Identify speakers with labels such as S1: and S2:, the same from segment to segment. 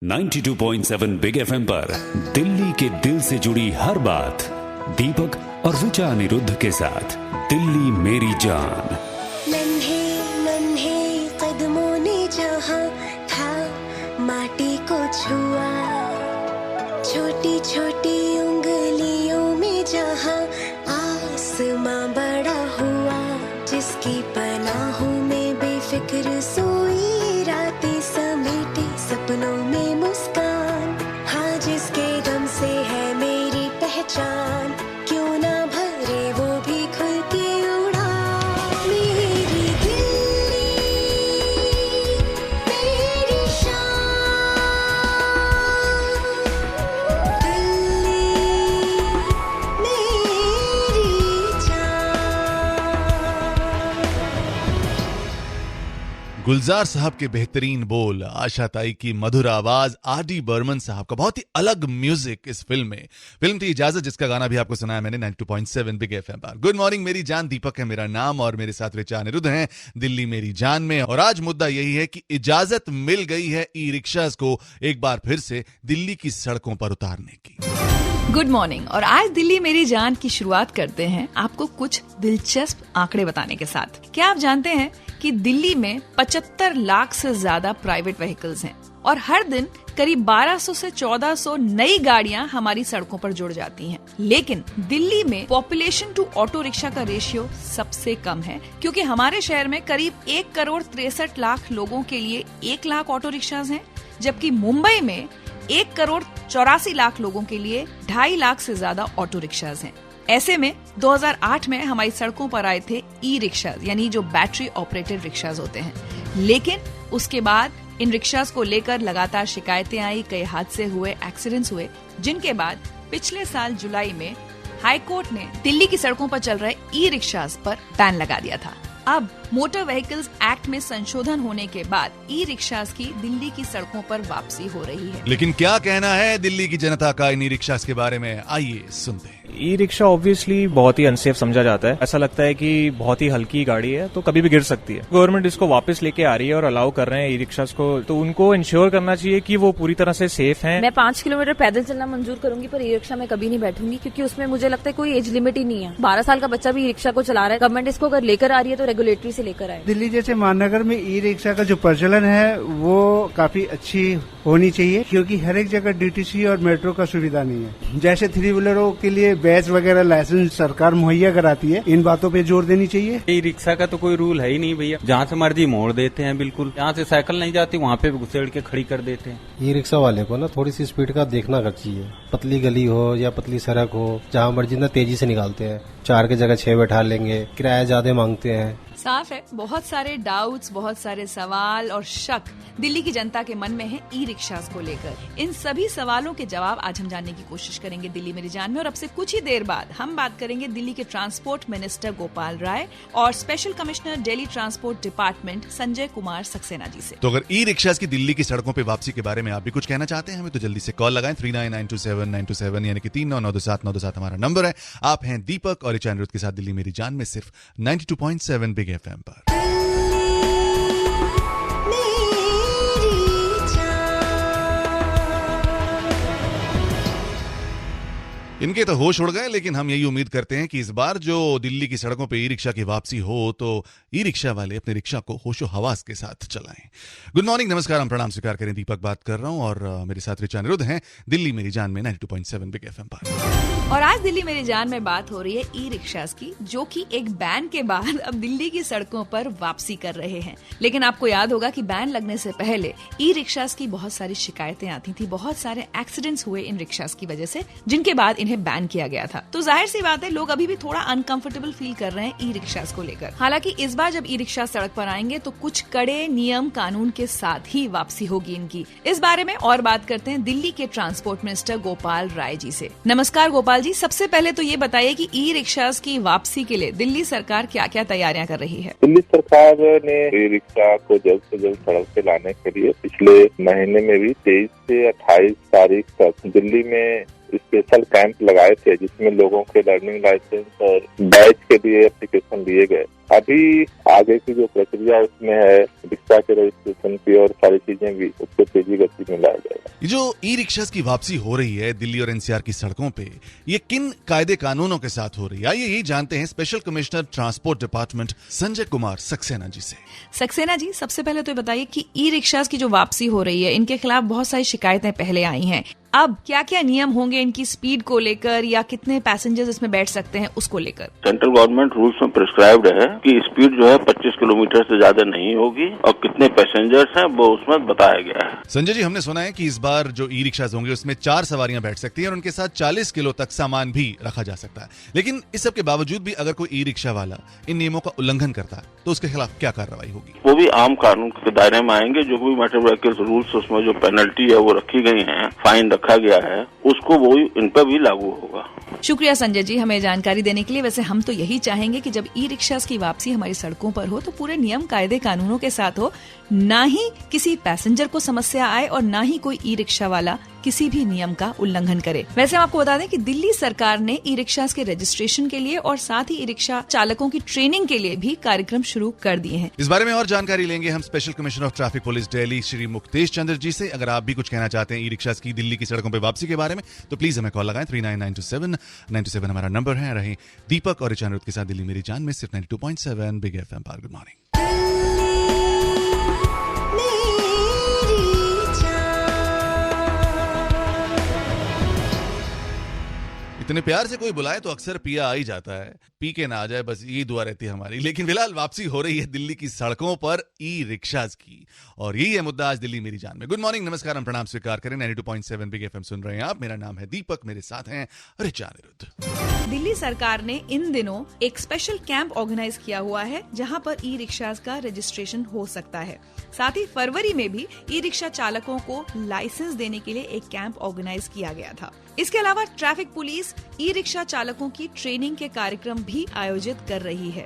S1: 92.7 big FM पर दिल्ली के दिल से जुड़ी हर बात दीपक और ऋचा अनिरुद्ध के साथ दिल्ली मेरी जान।
S2: नन्हे नन्हे कदमों ने जहाँ था माटी को छुआ, छोटी छोटी उंगलियों में जहाँ आसमां बड़ा हुआ, जिसकी पनाहों में बेफिक्र सोई रातें समेटे सपनों में मुस्कान, हाँ जिसके दम से है मेरी पहचान, क्यों ना भरे वो भी खुल के उड़ा। मेरी दिल्ली मेरी शान, दिल्ली मेरी जान।
S3: गुलजार साहब के बेहतरीन बोल, आशा ताई की मधुर आवाज, आर.डी. बर्मन साहब का बहुत ही अलग म्यूजिक इस फिल्म में। फिल्म थी इजाजत, जिसका गाना भी आपको सुनाया मैंने 92.7 बिग एफएम पर। गुड मॉर्निंग मेरी जान, दीपक है मेरा नाम और मेरे साथ ऋचा अनिरुद्ध हैं दिल्ली मेरी जान में। और आज मुद्दा यही है कि इजाजत मिल गई है ई रिक्शास को एक बार फिर से दिल्ली की सड़कों पर उतारने की।
S4: Good morning. और आज दिल्ली मेरी जान की शुरुआत करते हैं आपको कुछ दिलचस्प आंकड़े बताने के साथ। क्या आप जानते हैं कि दिल्ली में 75 लाख से ज्यादा प्राइवेट व्हीकल्स हैं और हर दिन करीब 1200 से 1400 नई गाड़ियां हमारी सड़कों पर जुड़ जाती हैं। लेकिन दिल्ली में पॉपुलेशन टू ऑटो रिक्शा का रेशियो सबसे कम है, क्योंकि हमारे शहर में करीब 1 करोड़ 63 लाख लोगों के लिए 1 लाख ऑटो रिक्शाज हैं, जबकि मुंबई में 1 करोड़ 84 लाख लोगों के लिए 2.5 लाख से ज्यादा ऑटो रिक्शाज हैं। ऐसे में 2008 में हमारी सड़कों पर आए थे ई रिक्शाज, यानी जो बैटरी ऑपरेटेड रिक्शाज होते हैं। लेकिन उसके बाद इन रिक्शाज को लेकर लगातार शिकायतें आई, कई हादसे हुए, एक्सीडेंट्स हुए, जिनके बाद पिछले साल जुलाई में हाई कोर्ट ने दिल्ली की सड़कों पर चल रहे ई रिक्शाज पर बैन लगा दिया था। अब मोटर व्हीकल्स एक्ट में संशोधन होने के बाद ई रिक्शाज की दिल्ली की सड़कों पर वापसी हो रही है।
S3: लेकिन क्या कहना है दिल्ली की जनता का इन ई रिक्शास के बारे में, आइए सुनते हैं।
S5: ई रिक्शा ऑब्वियसली बहुत ही अनसेफ समझा जाता है। ऐसा लगता है कि बहुत ही हल्की गाड़ी है तो कभी भी गिर सकती है। गवर्नमेंट इसको वापस लेके आ रही है और अलाउ कर रहे हैं ई रिक्शास को, तो उनको इंश्योर करना चाहिए कि वो पूरी तरह से सेफ हैं।
S6: मैं 5 किलोमीटर पैदल चलना मंजूर करूंगी, पर ई रिक्शा में कभी नहीं बैठूंगी, क्योंकि उसमें मुझे लगता है कोई एज लिमिट ही नहीं है। 12 साल का बच्चा भी ई रिक्शा को चला रहा है। गवर्नमेंट इसको अगर लेकर आ रही है तो रेगुलेटरी से लेकर आए।
S7: दिल्ली जैसे महानगर में ई रिक्शा का जो प्रचलन है वो काफी अच्छी होनी चाहिए, क्योंकि हर एक जगह डीटीसी और मेट्रो का सुविधा नहीं है। जैसे 3 व्हीलरों के लिए बैच वगैरह लाइसेंस सरकार मुहैया कराती है, इन बातों पे जोर देनी चाहिए।
S8: ई रिक्शा का तो कोई रूल है ही नहीं भैया, जहाँ से मर्जी मोड़ देते हैं। बिल्कुल जहाँ से साइकिल नहीं जाती वहाँ पे घुसेड़ के खड़ी कर देते हैं।
S9: ई रिक्शा वाले को ना थोड़ी सी स्पीड का देखना चाहिए। पतली गली हो या पतली सड़क हो, जहाँ मर्जी ना तेजी से निकालते हैं। 4 की जगह 6 बैठा लेंगे, किराया ज्यादा मांगते हैं।
S4: साफ है, बहुत सारे डाउट्स, बहुत सारे सवाल और शक दिल्ली की जनता के मन में है ई रिक्शास को लेकर। इन सभी सवालों के जवाब आज हम जानने की कोशिश करेंगे दिल्ली मेरी जान में। और अब से कुछ ही देर बाद हम बात करेंगे दिल्ली के ट्रांसपोर्ट मिनिस्टर गोपाल राय और special commissioner Delhi transport department Sanjay Kumar Saxena ji से।
S3: तो अगर ई रिक्शास की दिल्ली की सड़कों पे वापसी के बारे में आप भी कुछ कहना चाहते हैं हमें, तो जल्दी से कॉल लगाएं 39927927 यानी कि 3927 हमारा नंबर है। आप हैं दीपक और ऋचा अनिरुद्ध के साथ दिल्ली मेरी जान में सिर्फ 92.7 बिग एफएम पर। इनके तो होश उड़ गए, लेकिन हम यही उम्मीद करते हैं कि इस बार जो दिल्ली की सड़कों पे ई रिक्शा की वापसी हो तो ई रिक्शा वाले अपने रिक्शा को होशो हवास के साथ चलाएं। गुड मॉर्निंग, नमस्कार, हम प्रणाम स्वीकार करें। दीपक बात कर रहा हूं और मेरे साथ ऋचा अनिरुद्ध हैं दिल्ली मेरी जान में 92.7 बिग एफएम पर।
S4: और आज दिल्ली मेरी जान में बात हो रही है ई रिक्शास की, जो कि एक बैन के बाद अब दिल्ली की सड़कों पर वापसी कर रहे हैं। लेकिन आपको याद होगा कि बैन लगने से पहले ई रिक्शास की बहुत सारी शिकायतें आती थी, बहुत सारे एक्सीडेंट्स हुए इन रिक्शास की वजह से, जिनके बाद इन्हें बैन किया गया था। तो जाहिर सी बात है लोग अभी भी थोड़ा अनकंफर्टेबल फील कर रहे हैं ई रिक्शास को लेकर। हालांकि इस बार जब ई रिक्शा सड़क पर आएंगे तो कुछ कड़े नियम कानून के साथ ही वापसी होगी इनकी। इस बारे में और बात करते हैं दिल्ली के ट्रांसपोर्ट मिनिस्टर गोपाल राय जी से। नमस्कार गोपाल जी, सबसे पहले तो ये बताइए कि ई रिक्शास की वापसी के लिए दिल्ली सरकार क्या क्या तैयारियां कर रही है।
S10: दिल्ली सरकार ने ई रिक्शा को जल्द से जल्द सड़क पे लाने के लिए पिछले महीने में भी 23 से 28 तारीख तक दिल्ली में स्पेशल कैंप लगाए थे, जिसमें लोगों के लर्निंग लाइसेंस और बैच के लिए एप्लीकेशन दिए गए। अभी आगे की जो प्रक्रिया उसमें है रिक्शा के रजिस्ट्रेशन की और सारी चीजें भी उसको तेजी गति में लाया जाएगा।
S3: ये जो ई रिक्शा की वापसी हो रही है दिल्ली और एनसीआर की सड़कों पे, ये किन कायदे कानूनों के साथ हो रही है, आइए यही जानते हैं special commissioner transport department Sanjay Kumar Saxena ji से।
S4: सक्सेना जी, सबसे पहले तो बताइए कि ई रिक्शास की जो वापसी हो रही है, इनके खिलाफ बहुत सारी शिकायतें पहले आई हैं। अब क्या क्या नियम होंगे इनकी स्पीड को लेकर या कितने पैसेंजर्स इसमें बैठ सकते हैं उसको लेकर?
S11: सेंट्रल गवर्नमेंट रूल्स में प्रिस्क्राइब्ड है कि स्पीड जो है 25 किलोमीटर से ज्यादा नहीं होगी और कितने पैसेंजर्स हैं वो उसमें बताया गया है।
S3: संजय जी, हमने सुना है कि इस बार जो ई रिक्शास होंगे उसमें 4 सवारियां बैठ सकती हैं और उनके साथ 40 किलो तक सामान भी रखा जा सकता है, लेकिन इस सब के बावजूद भी अगर कोई ई रिक्शा वाला इन नियमों का उल्लंघन करता है तो उसके खिलाफ क्या कार्रवाई होगी?
S11: वो भी आम कानून के दायरे में आएंगे। जो भी मोटर व्हीकल रूल्स उसमें जो पेनल्टी है वो रखी गई है, फाइन रखा गया है, उसको वो इन पर भी लागू होगा।
S4: शुक्रिया संजय जी हमें जानकारी देने के लिए। वैसे हम तो यही चाहेंगे कि जब ई रिक्शास की वापसी हमारी सड़कों पर हो तो पूरे नियम कायदे कानूनों के साथ हो, ना ही किसी पैसेंजर को समस्या आए और ना ही कोई ई रिक्शा वाला किसी भी नियम का उल्लंघन करे। वैसे हम आपको बता दें कि दिल्ली सरकार ने ई रिक्शास के रजिस्ट्रेशन के लिए और साथ ही ई रिक्शा चालकों की ट्रेनिंग के लिए भी कार्यक्रम शुरू कर दिए हैं।
S3: इस बारे में और जानकारी लेंगे हम special commissioner of traffic police Delhi Shri Muktesh Chandra ji से। अगर आप भी कुछ कहना चाहते हैं ई रिक्शास की दिल्ली की सड़कों पर वापसी के बारे में तो प्लीज हमें कॉल लगाएं। 39927927 हमारा नंबर है। रहे दीपक और ऋचा के साथ दिल्ली मेरी जान में सिर्फ 92.7 बिग एफएम पर। Good morning. इतने प्यार से कोई बुलाए तो अक्सर पिया आ ही जाता है, पी के ना आ जाए बस यही दुआ रहती है हमारी। लेकिन फिलहाल वापसी हो रही है दिल्ली की सड़कों पर ई रिक्शास की और यही है मुद्दा आज दिल्ली मेरी जान में। गुड मॉर्निंग, नमस्कार, हम प्रणाम स्वीकार करें। 92.7 बिग एफएम सुन रहे हैं आप। मेरा नाम है दीपक, मेरे साथ हैं ऋचा अनिरुद्ध।
S4: दिल्ली सरकार ने इन दिनों एक स्पेशल कैंप ऑर्गेनाइज किया हुआ है जहां पर ई रिक्शास का रजिस्ट्रेशन हो सकता है। साथ ही फरवरी में भी ई रिक्शा चालकों को लाइसेंस देने के लिए एक कैंप ऑर्गेनाइज किया गया था। इसके अलावा ट्रैफिक पुलिस ई रिक्शा चालकों की ट्रेनिंग के कार्यक्रम भी आयोजित कर रही है।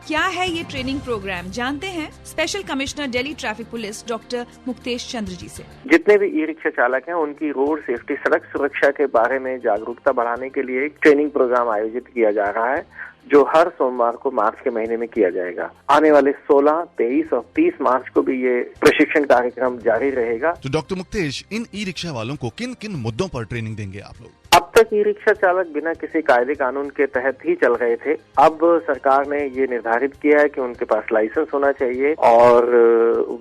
S4: क्या है ये ट्रेनिंग प्रोग्राम, जानते हैं special commissioner Delhi traffic police doctor Muktesh Chandra ji से।
S12: जितने भी ई रिक्शा चालक हैं उनकी रोड सेफ्टी, सड़क सुरक्षा के बारे में जागरूकता बढ़ाने के लिए एक ट्रेनिंग प्रोग्राम आयोजित किया जा रहा है जो हर सोमवार को मार्च के महीने में किया जाएगा। आने वाले 16, 23 और 30 मार्च को भी ये प्रशिक्षण कार्यक्रम जारी रहेगा।
S3: तो डॉक्टर मुक्तेश, इन ई रिक्शा वालों को किन किन मुद्दों पर ट्रेनिंग देंगे आप लोग?
S12: अब तक ई रिक्शा चालक बिना किसी कायदे कानून के तहत ही चल रहे थे। अब सरकार ने ये निर्धारित किया है कि उनके पास लाइसेंस होना चाहिए और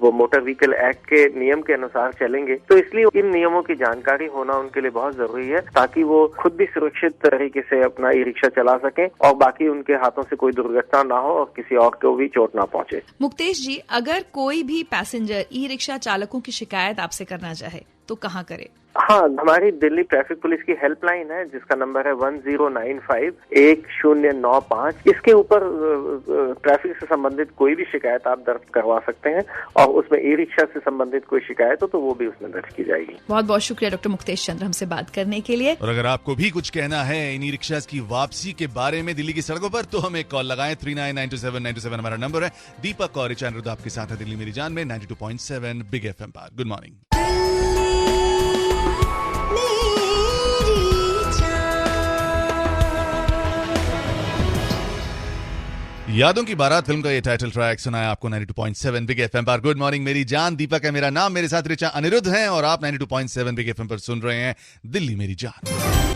S12: वो मोटर व्हीकल एक्ट के नियम के अनुसार चलेंगे। तो इसलिए इन नियमों की जानकारी होना उनके लिए बहुत जरूरी है ताकि वो खुद भी सुरक्षित तरीके से अपना ई रिक्शा चला सकें और बाकी उनके हाथों से कोई दुर्घटना ना हो और किसी और को भी चोट ना पहुंचे।
S4: मुक्तेश जी, अगर कोई भी पैसेंजर ई रिक्शा चालकों की शिकायत आपसे करना चाहे तो कहाँ करे?
S12: हाँ, हमारी दिल्ली ट्रैफिक पुलिस की हेल्पलाइन है जिसका नंबर है 1095-1095। इसके ऊपर ट्रैफिक से संबंधित कोई भी शिकायत आप दर्ज करवा सकते हैं और उसमें ई रिक्शा से संबंधित कोई शिकायत हो तो वो भी उसमें दर्ज की जाएगी।
S4: बहुत बहुत शुक्रिया डॉक्टर मुक्तेश चंद्र हमसे बात करने के लिए।
S3: और अगर आपको भी कुछ कहना है इन ई रिक्शास की वापसी के बारे में दिल्ली की सड़कों पर तो हमें कॉल लगाएं। 39927927 हमारा नंबर है। दीपक और ऋचा अनिरुद्ध आपके साथ है दिल्ली मेरी जान में 92.7 बिग एफएम पर। Good morning. यादों की बारात फिल्म का ये टाइटल ट्रैक सुनाया आपको 92.7 बिग एफएम पर। गुड मॉर्निंग मेरी जान, दीपक है मेरा नाम, मेरे साथ ऋचा अनिरुद्ध हैं और आप 92.7 बिग एफएम पर सुन रहे हैं दिल्ली मेरी जान।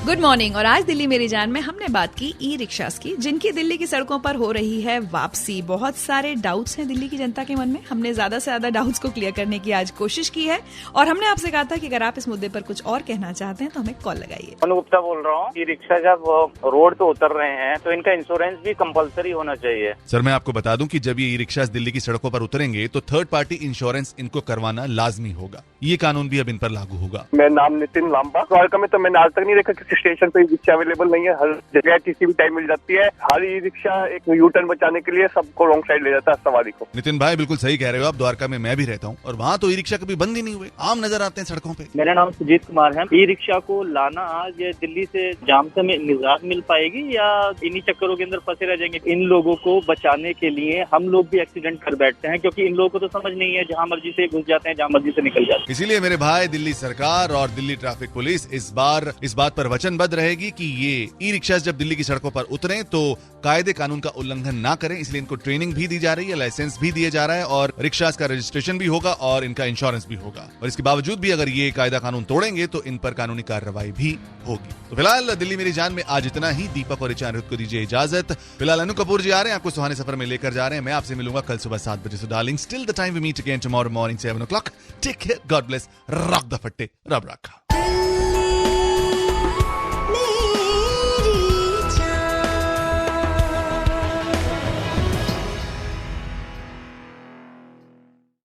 S4: Good morning. और आज दिल्ली मेरी जान में हमने बात की ई रिक्शास की, जिनकी दिल्ली की सड़कों पर हो रही है वापसी। बहुत सारे डाउट्स हैं दिल्ली की जनता के मन में। हमने ज्यादा से ज्यादा डाउट्स को क्लियर करने की आज कोशिश की है और हमने आपसे कहा था कि अगर आप इस मुद्दे पर कुछ और कहना चाहते हैं तो हमें कॉल लगाइए।
S13: अनु गुप्ता बोल रहा हूँ। ई रिक्शा जब रोड पे उतर रहे हैं तो इनका इंश्योरेंस भी कंपलसरी होना चाहिए।
S3: सर, मैं आपको बता दूं कि जब ये ई रिक्शास दिल्ली की सड़कों पर उतरेंगे तो थर्ड पार्टी इंश्योरेंस इनको करवाना लाजमी होगा। ये कानून भी अब इन पर लागू होगा।
S14: मेरा नाम नितिन लांबा। द्वारका में तो मैंने आज तक नहीं देखा किसी स्टेशन पे रिक्शा अवेलेबल नहीं है। हर जगह किसी भी टाइम मिल जाती है। हर ई रिक्शा एक यू टर्न बचाने के लिए सबको रॉन्ग साइड ले जाता है सवारी को।
S3: नितिन भाई बिल्कुल सही कह रहे हो आप। द्वारका में मैं भी रहता हूँ और वहाँ तो ई रिक्शा कभी बंद ही नहीं हुए, आम नजर आते हैं सड़कों पे।
S15: मेरा नाम सुजीत कुमार है। ई रिक्शा को लाना आज दिल्ली से जाम से निजात मिल पाएगी या इन्हीं चक्करों के अंदर फंसे रह जाएंगे? इन लोगों को बचाने के लिए हम लोग भी एक्सीडेंट कर बैठते हैं, क्योंकि इन लोगों को तो समझ नहीं है, जहां मर्जी से घुस जाते हैं, जहां मर्जी से निकल जाते हैं।
S3: इसीलिए मेरे भाई, दिल्ली सरकार और दिल्ली ट्रैफिक पुलिस इस बार इस बात पर वचनबद्ध रहेगी कि ये ई रिक्शा जब दिल्ली की सड़कों पर उतरे तो कायदे कानून का उल्लंघन ना करें। इसलिए इनको ट्रेनिंग भी दी जा रही है, लाइसेंस भी दिए जा रहा है और रिक्शास का रजिस्ट्रेशन भी होगा और इनका इंश्योरेंस भी होगा। और इसके बावजूद भी अगर ये कायदा कानून तोड़ेंगे तो इन पर कानूनी कार्रवाई भी होगी। तो फिलहाल दिल्ली मेरी जान में आज इतना ही। दीपक और ऋचा अनिरुद्ध को दीजिए इजाजत। फिलहाल अनु कपूर जी आ रहे हैं, आपको सुहाने सफर में लेकर जा रहे हैं। मैं आपसे मिलूंगा कल सुबह 7 बजे। So darling, still the time we meet again tomorrow morning 7 o'clock. Take care, God bless, rock the फट्टे, रब रखा।